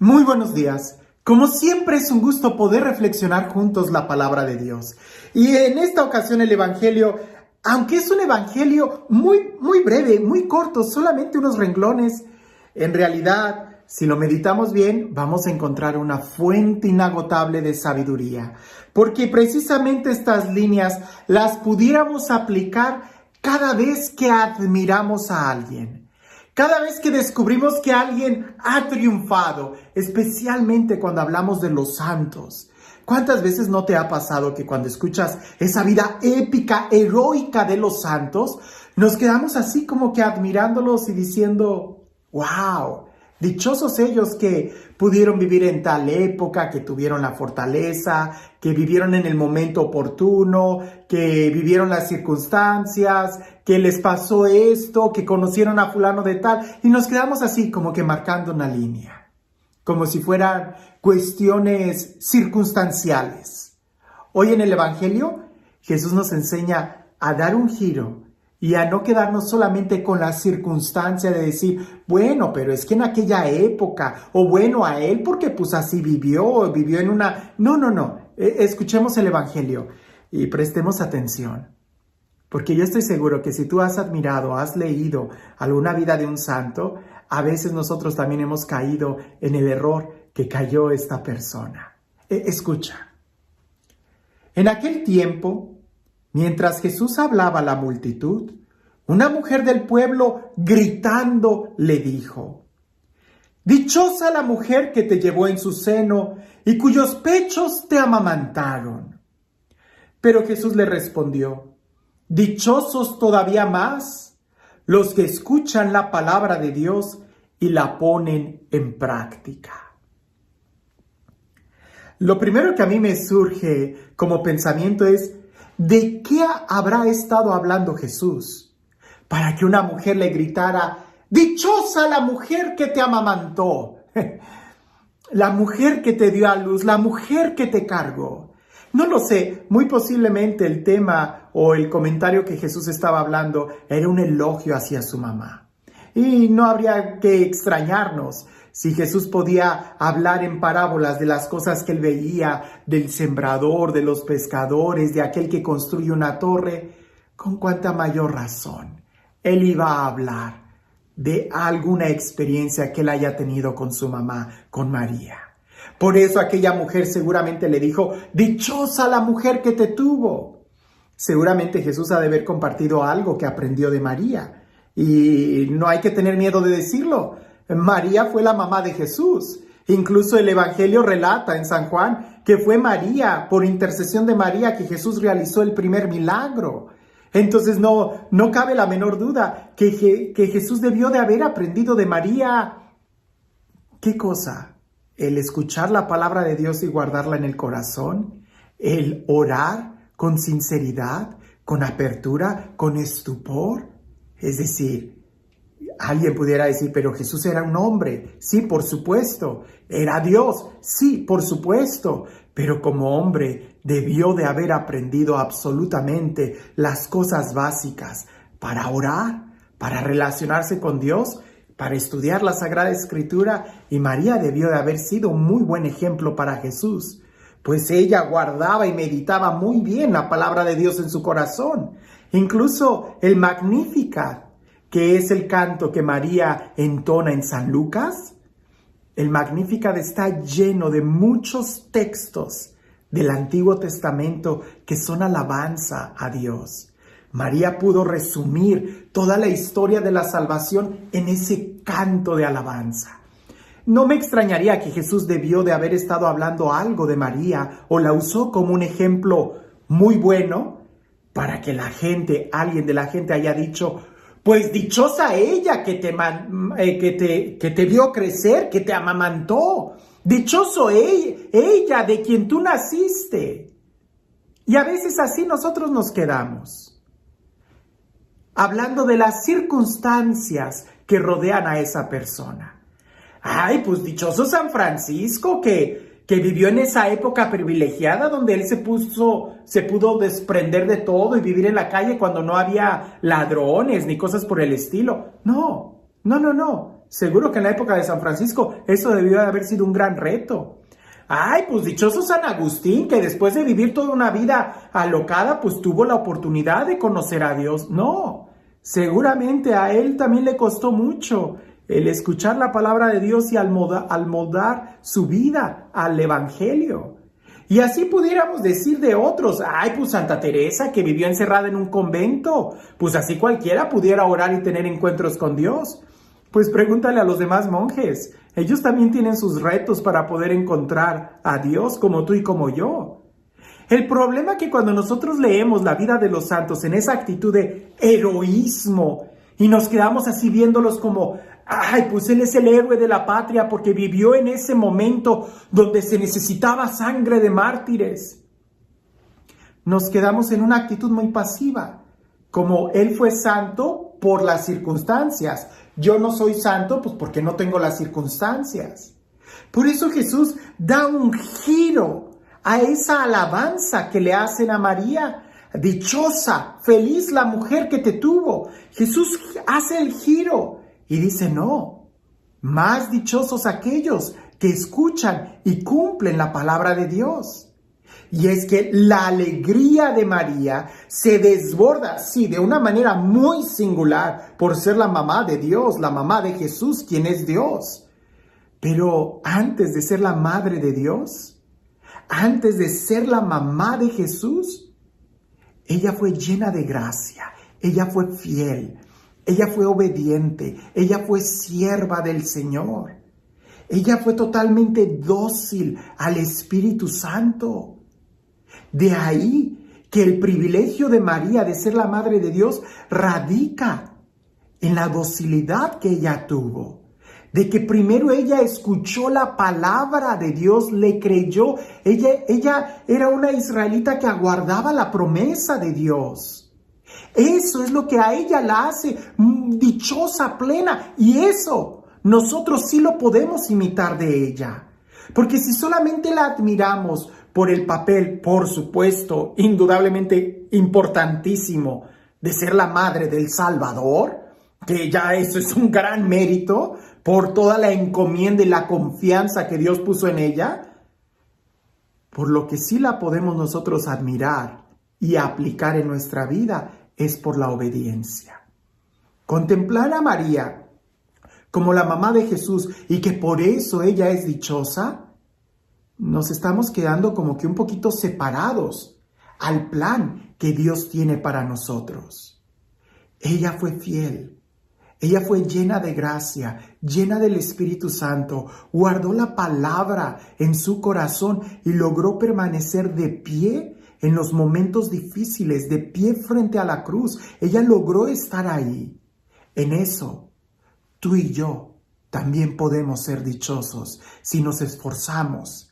Muy buenos días. Como siempre es un gusto poder reflexionar juntos la palabra de Dios. Y en esta ocasión el Evangelio, aunque es un Evangelio muy breve, muy corto, solamente unos renglones, en realidad, si lo meditamos bien, vamos a encontrar una fuente inagotable de sabiduría. Porque precisamente estas líneas las pudiéramos aplicar cada vez que admiramos a alguien. Cada vez que descubrimos que alguien ha triunfado, especialmente cuando hablamos de los santos. ¿Cuántas veces no te ha pasado que cuando escuchas esa vida épica, heroica de los santos, nos quedamos así como que admirándolos y diciendo, wow, dichosos ellos que pudieron vivir en tal época, que tuvieron la fortaleza, que vivieron en el momento oportuno, que vivieron las circunstancias, que les pasó esto, que conocieron a fulano de tal, y nos quedamos así como que marcando una línea, como si fueran cuestiones circunstanciales. Hoy en el Evangelio, Jesús nos enseña a dar un giro y a no quedarnos solamente con la circunstancia de decir, bueno, pero es que en aquella época, o bueno, a él porque pues así vivió en una... No. Escuchemos el Evangelio y prestemos atención. Porque yo estoy seguro que si tú has admirado, has leído alguna vida de un santo, a veces nosotros también hemos caído en el error que cayó esta persona. Escucha. En aquel tiempo, mientras Jesús hablaba a la multitud, una mujer del pueblo gritando le dijo, «Dichosa la mujer que te llevó en su seno y cuyos pechos te amamantaron». Pero Jesús le respondió, «Dichosos todavía más los que escuchan la palabra de Dios y la ponen en práctica». Lo primero que a mí me surge como pensamiento es, ¿de qué habrá estado hablando Jesús para que una mujer le gritara, «Dichosa la mujer que te amamantó, la mujer que te dio a luz, la mujer que te cargó»? No lo sé, muy posiblemente el tema o el comentario que Jesús estaba hablando era un elogio hacia su mamá. Y no habría que extrañarnos si Jesús podía hablar en parábolas de las cosas que él veía, del sembrador, de los pescadores, de aquel que construye una torre, con cuánta mayor razón él iba a hablar de alguna experiencia que él haya tenido con su mamá, con María. Por eso aquella mujer seguramente le dijo, «Dichosa la mujer que te tuvo». Seguramente Jesús ha de haber compartido algo que aprendió de María. Y no hay que tener miedo de decirlo. María fue la mamá de Jesús. Incluso el Evangelio relata en San Juan que fue María, por intercesión de María, que Jesús realizó el primer milagro. Entonces no cabe la menor duda que Jesús debió de haber aprendido de María. ¿Qué cosa? El escuchar la palabra de Dios y guardarla en el corazón. El orar con sinceridad, con apertura, con estupor. Es decir, alguien pudiera decir, pero Jesús era un hombre. Sí, por supuesto. Era Dios. Sí, por supuesto. Pero como hombre debió de haber aprendido absolutamente las cosas básicas para orar, para relacionarse con Dios, para estudiar la Sagrada Escritura. Y María debió de haber sido un muy buen ejemplo para Jesús, pues ella guardaba y meditaba muy bien la palabra de Dios en su corazón. Incluso el Magnificat, que es el canto que María entona en San Lucas, el Magnificat está lleno de muchos textos del Antiguo Testamento que son alabanza a Dios. María pudo resumir toda la historia de la salvación en ese canto de alabanza. No me extrañaría que Jesús debió de haber estado hablando algo de María o la usó como un ejemplo muy bueno para que alguien de la gente haya dicho, pues dichosa ella que te vio crecer, que te amamantó. Dichoso ella de quien tú naciste. Y a veces así nosotros nos quedamos, hablando de las circunstancias que rodean a esa persona. Ay, pues dichoso San Francisco que vivió en esa época privilegiada donde él se pudo desprender de todo y vivir en la calle cuando no había ladrones ni cosas por el estilo. No. Seguro que en la época de San Francisco eso debió de haber sido un gran reto. Ay, pues dichoso San Agustín, que después de vivir toda una vida alocada, pues tuvo la oportunidad de conocer a Dios. No, seguramente a él también le costó mucho el escuchar la palabra de Dios y al moldar su vida al Evangelio. Y así pudiéramos decir de otros. Ay, pues Santa Teresa, que vivió encerrada en un convento. Pues así cualquiera pudiera orar y tener encuentros con Dios. Pues pregúntale a los demás monjes. Ellos también tienen sus retos para poder encontrar a Dios como tú y como yo. El problema es que cuando nosotros leemos la vida de los santos en esa actitud de heroísmo y nos quedamos así viéndolos como, ay, pues él es el héroe de la patria porque vivió en ese momento donde se necesitaba sangre de mártires. Nos quedamos en una actitud muy pasiva, como él fue santo por las circunstancias. Yo no soy santo, pues porque no tengo las circunstancias. Por eso Jesús da un giro a esa alabanza que le hacen a María. Dichosa, feliz la mujer que te tuvo. Jesús hace el giro y dice, no, más dichosos aquellos que escuchan y cumplen la palabra de Dios. Y es que la alegría de María se desborda, sí, de una manera muy singular, por ser la mamá de Dios, la mamá de Jesús, quien es Dios. Pero antes de ser la madre de Dios, antes de ser la mamá de Jesús, ella fue llena de gracia, ella fue fiel, ella fue obediente, ella fue sierva del Señor. Ella fue totalmente dócil al Espíritu Santo. De ahí que el privilegio de María de ser la madre de Dios radica en la docilidad que ella tuvo. De que primero ella escuchó la palabra de Dios, le creyó. Ella era una israelita que aguardaba la promesa de Dios. Eso es lo que a ella la hace dichosa, plena. Y eso nosotros sí lo podemos imitar de ella. Porque si solamente la admiramos por el papel, por supuesto, indudablemente importantísimo, de ser la madre del Salvador, que ya eso es un gran mérito, por toda la encomienda y la confianza que Dios puso en ella, por lo que sí la podemos nosotros admirar y aplicar en nuestra vida es por la obediencia. Contemplar a María como la mamá de Jesús y que por eso ella es dichosa, nos estamos quedando como que un poquito separados al plan que Dios tiene para nosotros. Ella fue fiel, ella fue llena de gracia, llena del Espíritu Santo, guardó la palabra en su corazón y logró permanecer de pie en los momentos difíciles, de pie frente a la cruz. Ella logró estar ahí. En eso, tú y yo también podemos ser dichosos si nos esforzamos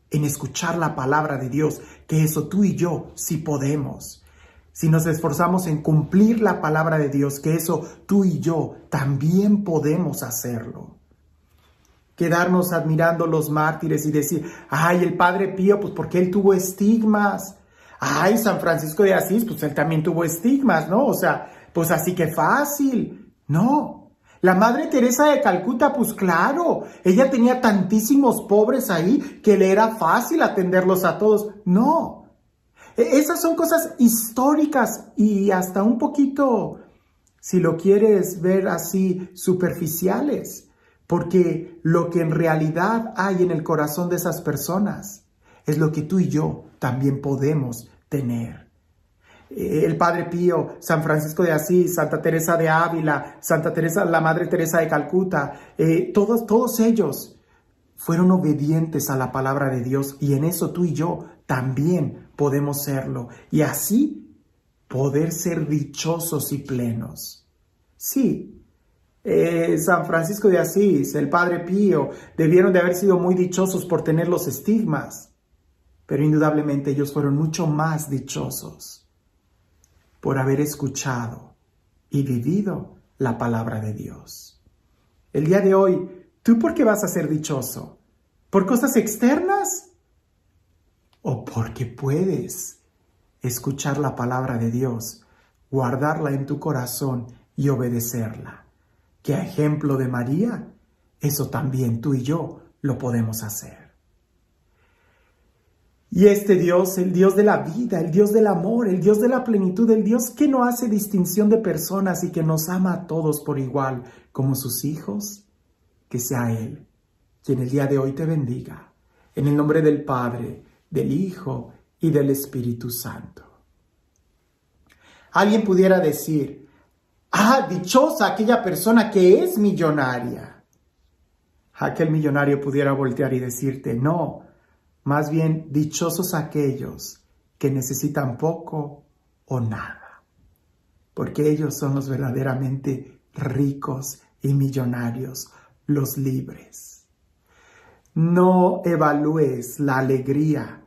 en escuchar la palabra de Dios, que eso tú y yo sí podemos. Si nos esforzamos en cumplir la palabra de Dios, que eso tú y yo también podemos hacerlo. Quedarnos admirando los mártires y decir, ay, el Padre Pío, pues porque él tuvo estigmas. Ay, San Francisco de Asís, pues él también tuvo estigmas, ¿no? O sea, pues así que fácil. No. La Madre Teresa de Calcuta, pues claro, ella tenía tantísimos pobres ahí que le era fácil atenderlos a todos. No, esas son cosas históricas y hasta un poquito, si lo quieres ver así, superficiales, porque lo que en realidad hay en el corazón de esas personas es lo que tú y yo también podemos tener. El Padre Pío, San Francisco de Asís, Santa Teresa de Ávila, Santa Teresa, la Madre Teresa de Calcuta, todos ellos fueron obedientes a la palabra de Dios y en eso tú y yo también podemos serlo y así poder ser dichosos y plenos. Sí, San Francisco de Asís, el Padre Pío debieron de haber sido muy dichosos por tener los estigmas, pero indudablemente ellos fueron mucho más dichosos por haber escuchado y vivido la palabra de Dios. El día de hoy, ¿tú por qué vas a ser dichoso? ¿Por cosas externas? ¿O porque puedes escuchar la palabra de Dios, guardarla en tu corazón y obedecerla? que a ejemplo de María, eso también tú y yo lo podemos hacer. Y este Dios, el Dios de la vida, el Dios del amor, el Dios de la plenitud, el Dios que no hace distinción de personas y que nos ama a todos por igual como sus hijos, que sea Él quien el día de hoy te bendiga. En el nombre del Padre, del Hijo y del Espíritu Santo. Alguien pudiera decir, dichosa aquella persona que es millonaria. Aquel millonario pudiera voltear y decirte, no, más bien dichosos aquellos que necesitan poco o nada, porque ellos son los verdaderamente ricos y millonarios, los libres. No evalúes la alegría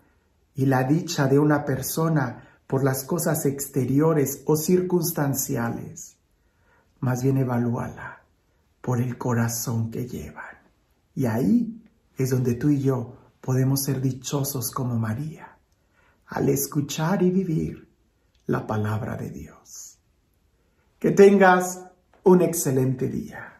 y la dicha de una persona por las cosas exteriores o circunstanciales. Más bien evalúala por el corazón que llevan. Y ahí es donde tú y yo podemos ser dichosos como María, al escuchar y vivir la palabra de Dios. Que tengas un excelente día.